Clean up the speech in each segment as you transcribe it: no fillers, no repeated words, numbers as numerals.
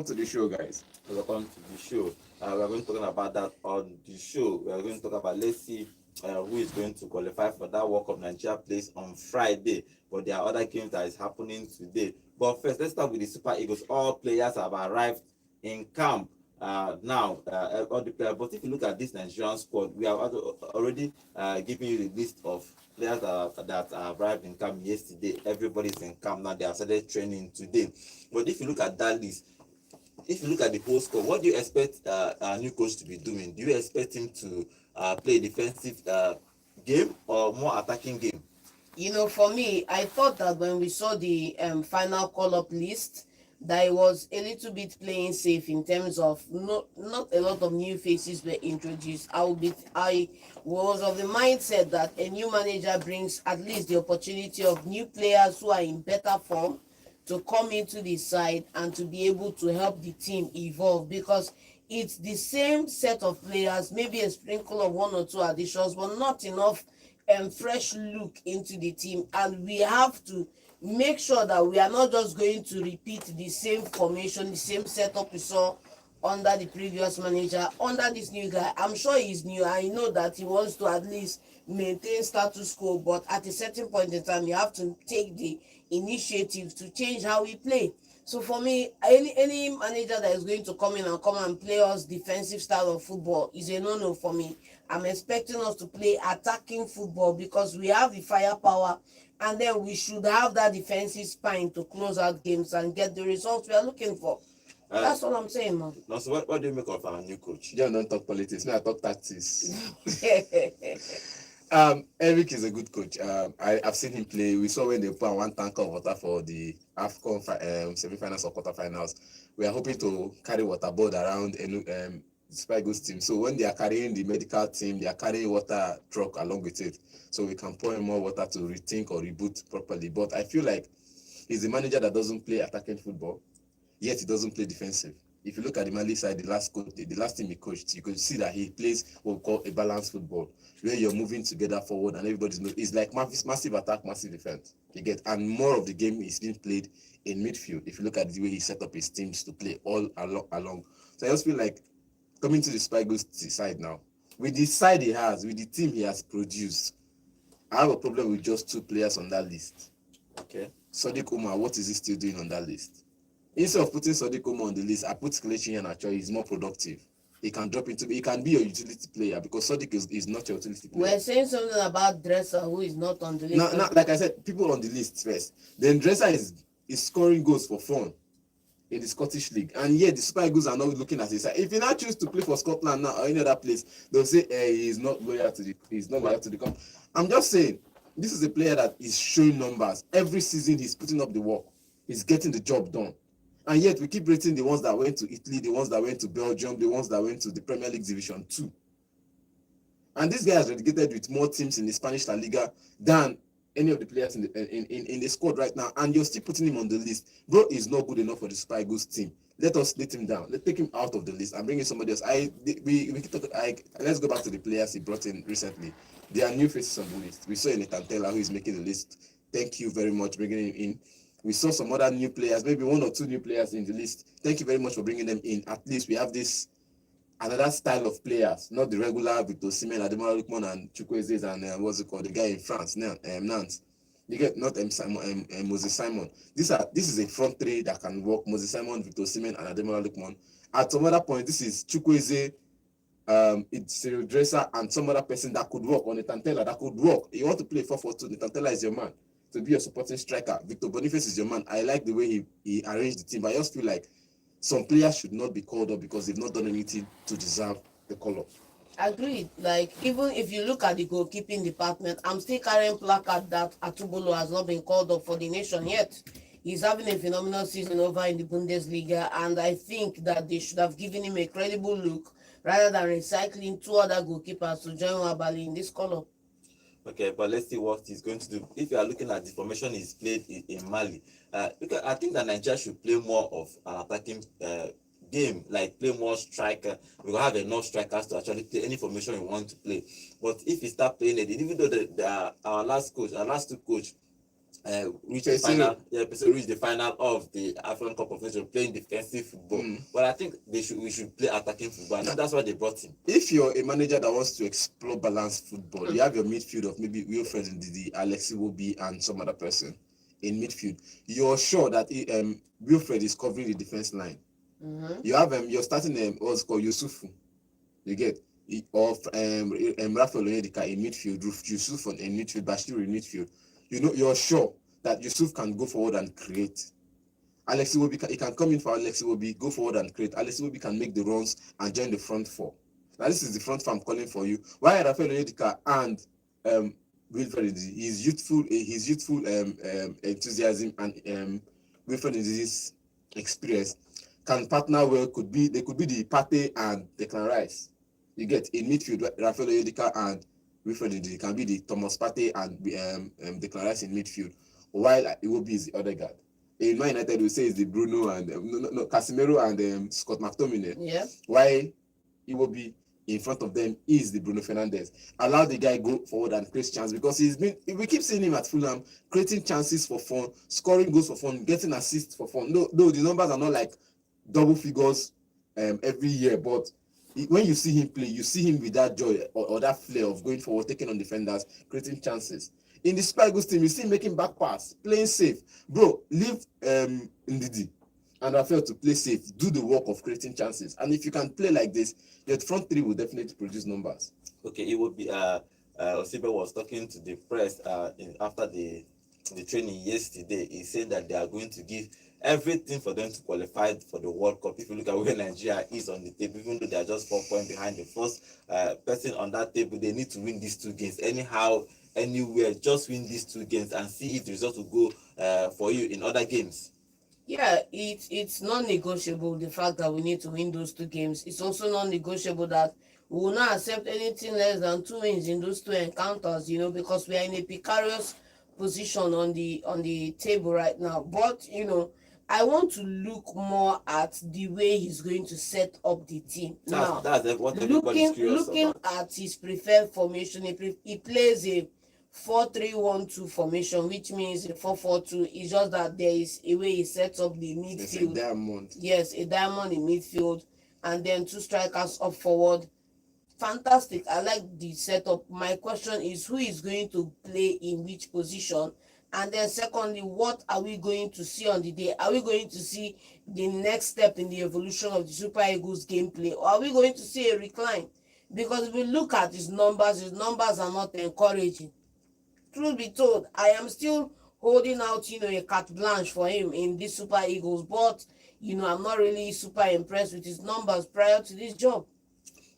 welcome to the show, guys. Welcome to the show. We are going to talk about that on the show. We are going to talk about, let's see who is going to qualify for that World Cup Nigeria plays on Friday. But there are other games that is happening today. But first, let's start with the Super Eagles. All players have arrived in camp now. All the players. But if you look at this Nigerian squad, we have already given you the list of players that arrived in camp yesterday. Everybody's in camp now. They have started training today. But if you look at that list, if you look at the whole score, what do you expect our new coach to be doing? Do you expect him to play a defensive game or more attacking game? For me, I thought that when we saw the final call-up list, that it was a little bit playing safe in terms of not a lot of new faces were introduced. I was of the mindset that a new manager brings at least the opportunity of new players who are in better form to come into the side and to be able to help the team evolve, because it's the same set of players, maybe a sprinkle of one or two additions, but not enough fresh look into the team. And we have to make sure that we are not just going to repeat the same formation, the same setup we saw under the previous manager. Under this new guy, I'm sure he's new. I know that he wants to at least maintain status quo, but at a certain point in time, you have to take the initiative to change how we play. So for me, any manager that is going to come in and play us defensive style of football is a no-no for me. I'm expecting us to play attacking football because we have the firepower, and then we should have that defensive spine to close out games and get the results we are looking for. That's all I'm saying, man. Now, so what do you make of our new coach? John don't talk politics. Me, I talk tactics. Eric is a good coach. I've seen him play. We saw when they put one tank of water for the AFCON semi-finals or quarter-finals. We are hoping to carry waterboard around the Super Eagles team. So when they are carrying the medical team, they are carrying water truck along with it. So we can pour in more water to rethink or reboot properly. But I feel like he's a manager that doesn't play attacking football, yet he doesn't play defensive. If you look at the Mali side, the last team he coached, you could see that he plays what we call a balanced football, where you're moving together forward and everybody's it's like massive attack, massive defense. You get, and more of the game is being played in midfield. If you look at the way he set up his teams to play all along. So I just feel like coming to the Super Eagles side now, with the side he has, with the team he has produced, I have a problem with just two players on that list. Okay. Sadiq Umar, what is he still doing on that list? Instead of putting Sadiq Umar on the list, I put Kelechi Iheanacho. He's more productive. He can he can be a utility player because Sadiq is not a utility player. We're saying something about Dresser, who is not on the list. Now, like I said, people on the list first. Then Dresser is scoring goals for fun in the Scottish League, and yet the Super Eagles are not looking at his side. If he now choose to play for Scotland now or any other place, they'll say he's not loyal to the club. I'm just saying, this is a player that is showing numbers every season. He's putting up the work. He's getting the job done. And yet we keep rating the ones that went to Italy, the ones that went to Belgium, the ones that went to the Premier League Division 2. And this guy has relegated with more teams in the Spanish La Liga than any of the players in the squad right now. And you're still putting him on the list. Bro is not good enough for the Super Eagles team. Let us let him down. Let's take him out of the list and bring in somebody else. Let's go back to the players he brought in recently. There are new faces on the list. We saw Nathan Taylor, who is making the list. Thank you very much for bringing him in. We saw some other new players, maybe one or two new players in the list. Thank you very much for bringing them in. At least we have another style of players, not the regular Victor Osimhen, Ademola Lookman, and Chukwueze, and the guy in France, Nantes. You get not Moses Simon. This is a front three that can work. Moses Simon, Victor Osimhen, and Ademola Lookman. At some other point, this is Chukwueze, it's Cyril Dresser, and some other person that could work on a Tantella that could work. You want to play 4-4-2, the Tantella is your man to be a supporting striker. Victor Boniface is your man. I like the way he arranged the team, but I just feel like some players should not be called up because they've not done anything to deserve the call-up. Agreed. Like, even if you look at the goalkeeping department, I'm still carrying placard that Atubolo has not been called up for the nation yet. He's having a phenomenal season over in the Bundesliga, and I think that they should have given him a credible look rather than recycling two other goalkeepers to join Wabali in this call-up. Okay, but let's see what he's going to do. If you are looking at the formation he's played in Mali, because I think that Nigeria should play more of an attacking game, like play more striker. We will have enough strikers to actually play any formation we want to play. But if we start playing it, even though our last two coach, reach the Pesero. final. Yeah, Pesero reach the final of the African Cup of Nations playing defensive football. But I think we should play attacking football. I think that's why they brought him. If you're a manager that wants to explore balanced football, you have your midfield of maybe Wilfred Ndidi, Alexi Wobi, and some other person in midfield. You're sure that Wilfred is covering the defense line. You have you're starting what's called Yusufu. You get of Rafael Onyedika in midfield, Yusuf in midfield, Bashir in midfield. You know, you're sure that Yusuf can go forward and create. Alexi Wobi he can come in for Alexi Wobi, go forward and create. Alexi Wobi can make the runs and join the front four. Now this is the front four I'm calling for you. Why Rafael Onyedika and Wilfred, his youthful enthusiasm and Wilfred Ndidi's experience can partner well. They could be the Partey and Declan Rice. You get in midfield, Rafael Onyedika and Wilfred Ndidi can be the Thomas Partey and Declan Rice in midfield, while Iwobi is the other guard. In Man United, we say it's the Bruno and Casemiro and Scott McTominay. Yeah. While Iwobi in front of them is the Bruno Fernandes. Allow the guy go forward and create chances, because we keep seeing him at Fulham creating chances for fun, scoring goals for fun, getting assists for fun. No, the numbers are not like double figures every year, but when you see him play, you see him with that joy or that flair of going forward, taking on defenders, creating chances. In the Super Eagles team, you see him making back pass, playing safe. Bro, leave Ndidi and Rafael to play safe, do the work of creating chances. And if you can play like this, your front three will definitely produce numbers. Okay, it would be Osibe was talking to the press after the training yesterday. He said that they are going to give everything for them to qualify for the World Cup. If you look at where Nigeria is on the table, even though they are just 4 points behind the first person on that table, they need to win these 2 games anyhow, anywhere. Just win these 2 games and see if the result will go for you in other games. Yeah, it's non-negotiable, the fact that we need to win those 2 games. It's also non-negotiable that we will not accept anything less than 2 wins in those 2 encounters, because we are in a precarious position on the table right now. But I want to look more at the way he's going to set up the team. That's what everybody's curious looking about. at his preferred formation, he plays a 4-3-1-2 formation, which means a 4-4-2. It's just that there is a way he sets up the midfield. It's a diamond. Yes, a diamond in midfield, and then 2 strikers up forward. Fantastic. I like the setup. My question is, who is going to play in which position? And then secondly, what are we going to see on the day? Are we going to see the next step in the evolution of the Super Eagles gameplay, or are we going to see a recline? Because if we look at his numbers are not encouraging. Truth be told, I am still holding out, a carte blanche for him in this Super Eagles, but I'm not really super impressed with his numbers prior to this job.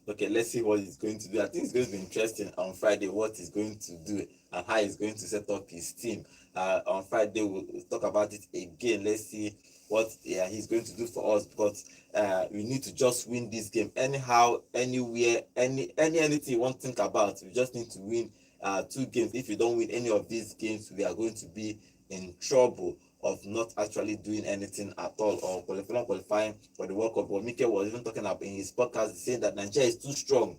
Okay, let's see what he's going to do. I think it's going to be interesting on Friday what he's going to do and how he's going to set up his team. On Friday, we'll talk about it again. Let's see what he's going to do for us, because we need to just win this game anyhow, anywhere, anything you want to think about. We just need to win 2 games. If you don't win any of these games, we are going to be in trouble of not actually doing anything at all, or qualifying for the World Cup. But Mikel was even talking about in his podcast, saying that Nigeria is too strong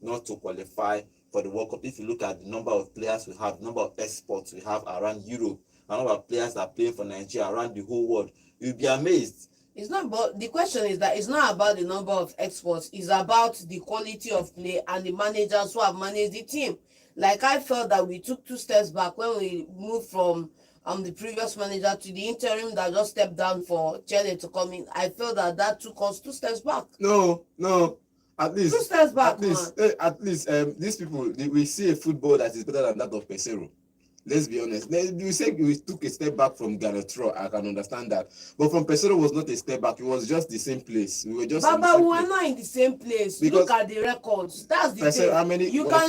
not to qualify for the World Cup. If you look at the number of players we have, number of exports we have around Europe, the number of players that are playing for Nigeria around the whole world, you'll be amazed. It's not about, the question is that it's not about the number of exports, it's about the quality of play and the managers who have managed the team. Like, I felt that we took 2 steps back when we moved from the previous manager to the interim that just stepped down for Chelle to come in. I felt that took us 2 steps back. No. At least 2 steps back, at least these people, we see a football that is better than that of Pesero. Let's be honest. We say we took a step back from Gareth Rowe. I can understand that, but from Pesero was not a step back. It was just the same place. We were just. But we were not in the same place. Because look at the records. That's the thing. How many you can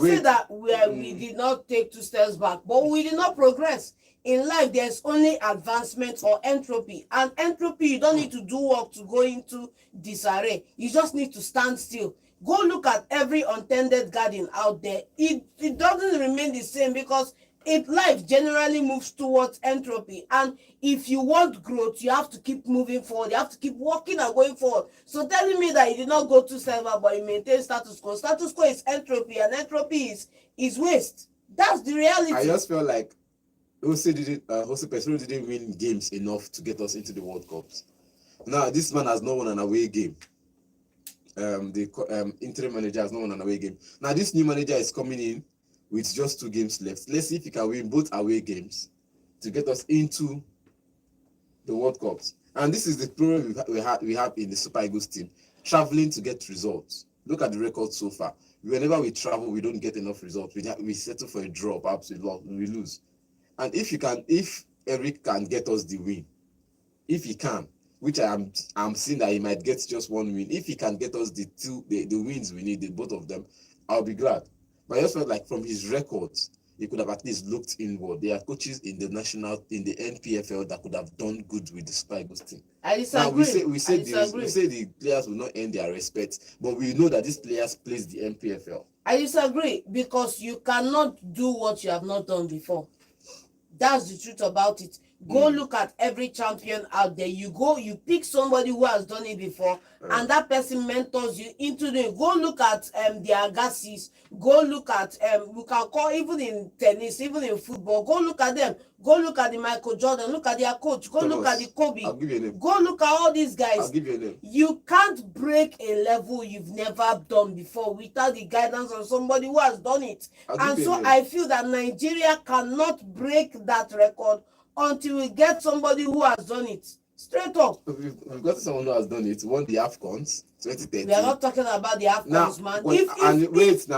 say that we did not take 2 steps back, but we did not progress. In life, there's only advancement or entropy. And entropy, you don't need to do work to go into disarray. You just need to stand still. Go look at every untended garden out there. It doesn't remain the same, because life generally moves towards entropy. And if you want growth, you have to keep moving forward. You have to keep walking and going forward. So telling me that you did not go to server, but you maintain status quo. Status quo is entropy, and entropy is waste. That's the reality. I just felt like Jose Peseiro didn't win games enough to get us into the World Cups. Now this man has not won an away game. The interim manager has not won an away game. Now this new manager is coming in with just 2 games left. Let's see if he can win both away games to get us into the World Cups. And this is the problem we have in the Super Eagles team, traveling to get results. Look at the record so far. Whenever we travel, we don't get enough results. We settle for a draw, perhaps we lose. And if Eric can get us the win, if he can, which I'm seeing that he might get just 1 win, if he can get us the wins we need, both of them, I'll be glad. But I just felt like from his records, he could have at least looked inward. There are coaches in the NPFL that could have done good with the Super Eagles team. I disagree. Now we say the players will not earn their respect, but we know that these players plays the NPFL. I disagree because you cannot do what you have not done before. That's the truth about it. Go look at every champion out there. You pick somebody who has done it before, and that person mentors you into doing. Go look at the Agassiz. Go look at we can call even in tennis, even in football. Go look at them. Go look at the Michael Jordan. Look at their coach. Go look at the Kobe. I'll give you a name. Go look at all these guys. I'll give you a name. You can't break a level you've never done before without the guidance of somebody who has done it. And so I feel that Nigeria cannot break that record until we get somebody who has done it. Straight up. We've got someone who has done it. Won the AFCONs 2013. We are not talking about the AFCONs, man.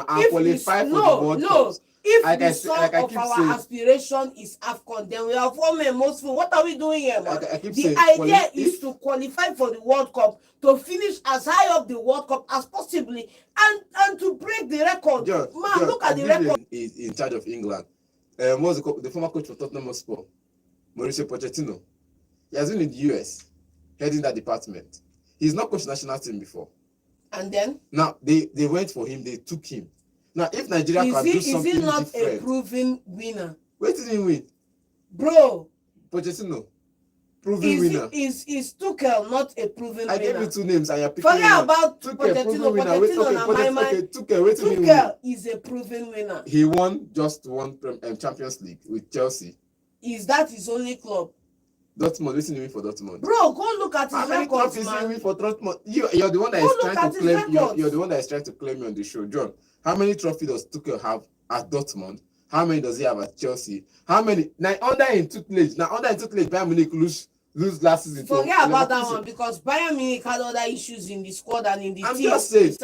I'm qualified for the World Cups. If the sum of our aspiration is AFCON, then we are 4 men most full. What are we doing here, man? The idea is to qualify for the World Cup, to finish as high up the World Cup as possibly, and to break the record. Look at the record. Is in charge of England. What's the former coach for Tottenham Hotspur? Mauricio Pochettino. He has been in the US, heading that department. He's not coached national team before. And then? Now, they went for him, they took him. Now, if Nigeria can do something different... Is he not a proven winner? Where did he win? Bro. Pochettino. Proven winner. Is Tuchel not a proven winner? I gave you 2 names and you're picking Forget about Pochettino. Tuchel is a proven winner. He won just 1 Champions League with Chelsea. Is that his only club? Dortmund, what's he win for Dortmund? Bro, go look at his records, man. How many win for Dortmund? You're the one that is trying to claim. You're the one that is trying to claim me on the show, John. How many trophies does Tuchel have at Dortmund? How many does he have at Chelsea? How many? Now under in tutelage, Bayern Munich lose last season. Forget about that one because Bayern Munich had other issues in the squad and in the team. I'm just saying,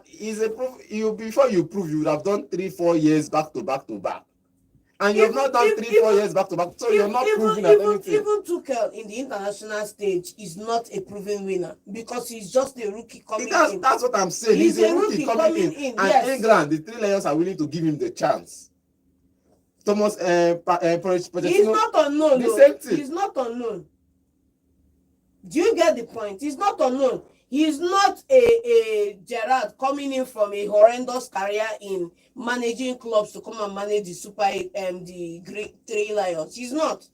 he's a proof. Before you prove, you would have done 3-4 years back to back. And you have not done 3-4 years back to back, so you're not proving at anything. Even Tuchel in the international stage is not a proven winner because he's just a rookie coming in. That's what I'm saying. He's a rookie coming in. And yes. England, the 3 Lions are willing to give him the chance. Thomas Pochettino. He's not unknown. The same thing. He's not unknown. Do you get the point? He's not unknown. He's not a Gerrard coming in from a horrendous career in managing clubs to come and manage the Great 3 Lions. He's not.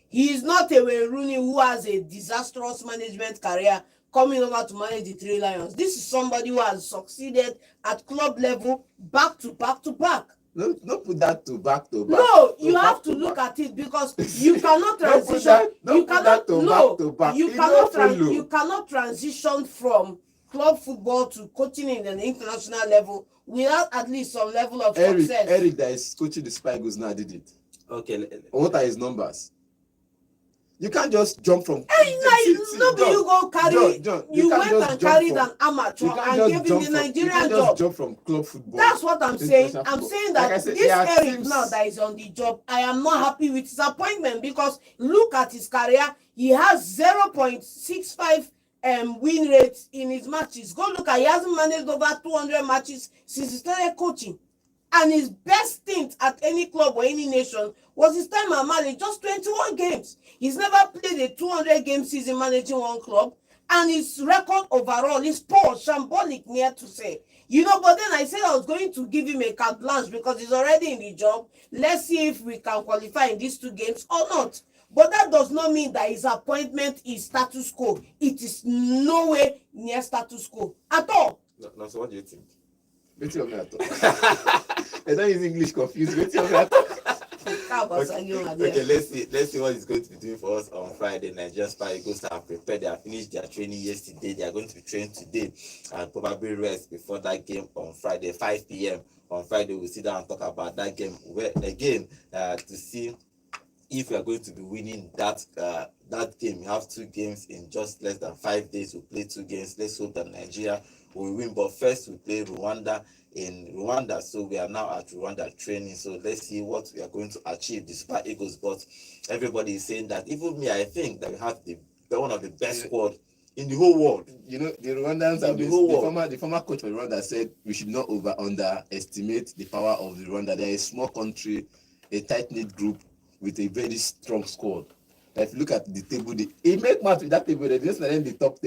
He is not a Wayne Rooney who has a disastrous management career coming over to manage the 3 Lions. This is somebody who has succeeded at club level back to back to back. No, put that to back to back. No, you have to look at it because you cannot transition. You cannot transition from club football to coaching in an international level without at least some level of success. Eric that is coaching the Super Eagles now did it. Okay. What are his numbers? You can't just jump from. You go carry. John, you went and carried an amateur and gave him the Nigerian job. Jump from club football. That's what I'm saying. I'm saying that this Eric now that is on the job, I am not happy with his appointment because look at his career. He has 0.65 win rates in his matches. Go look at. He hasn't managed over 200 matches since he started coaching. And his best stint at any club or any nation was his time at Mali, just 21 games. He's never played a 200-game season managing one club. And his record overall is poor, shambolic, near to say. But then I said I was going to give him a carte blanche because he's already in the job. Let's see if we can qualify in these 2 games or not. But that does not mean that his appointment is status quo. It is nowhere near status quo at all. No, so what do you think? I don't use English confused. Okay, let's see what it's going to be doing for us on Friday. Nigerian Super Eagles have prepared. They have finished their training yesterday. They are going to be trained today and probably rest before that game on Friday, 5 p.m. On Friday, we'll sit down and talk about that game. Where again, to see if we are going to be winning that game. We have 2 games in just less than 5 days. We'll play 2 games. Let's hope that Nigeria will win. But first, we play Rwanda in Rwanda. So we are now at Rwanda training. So let's see what we are going to achieve, the Super Eagles. But everybody is saying that, even me, I think that we have one of the best squad in the whole world. You know, the Rwandans In have the whole world. the former coach of Rwanda said we should not underestimate the power of the Rwanda. They're a small country, a tight-knit group with a very strong squad. If you look at the table, he make match with that table, they just let them the top table.